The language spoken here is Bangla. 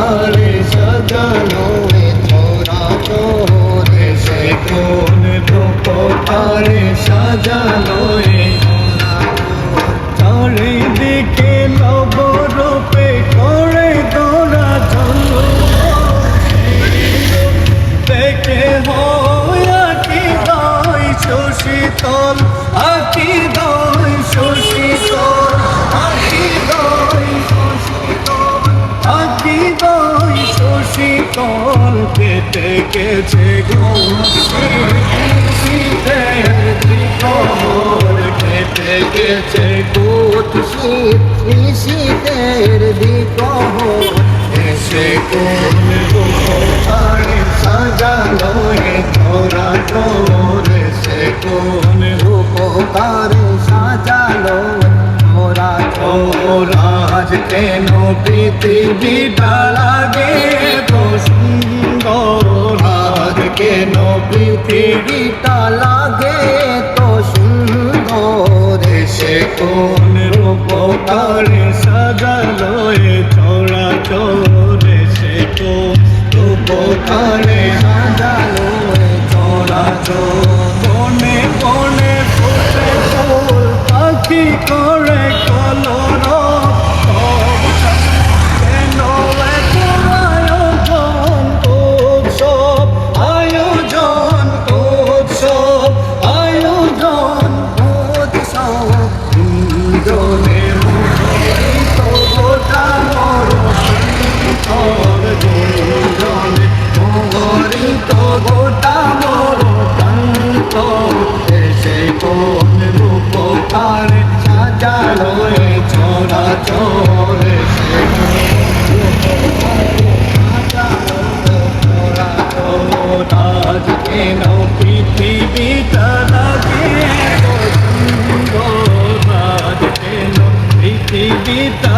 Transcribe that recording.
রূপকারে সাজানো এ ধরা চলে সে কোন রূপকারে সাজানো এ চারিদিকে নবরূপে করে তোরা জন্ম দেখে হয় আকিদাই শশীতল আকিদাই শশীতল আকিদাই শশীতল আকিদাই শশীতল কেটে গেছে শীতের দিকর কেটে গেছে শীতের দিকর এসে কোন রূপকারে সাজালো এ ধরা চলে সে কোন রূপকারে সাজালো ধরা চোরাজ কেন পৃথিবীটা লাগে তো সুন্দর আজ কেন পৃথিবীটা লাগে তো সুন্দর সে কোন রূপকারে সাজালো এ ধরা চলে সে কোন রূপকারে সাজালো এ ধরা চলে কোনে ফুটে ফুল পাখি করে কলর কেন এত আয়োজন উৎসব আয়োজন উৎসব আয়োজন উৎসব জনে মোহিত গোটা মোর জনে মোহিত গোটা মোর কান্ত এসে কোন রূপকারে সাজালো এ ছড়া চলে সে আজ কেন পৃথিবীটা লাগে সুন্দর আজ কেন পৃথিবীটা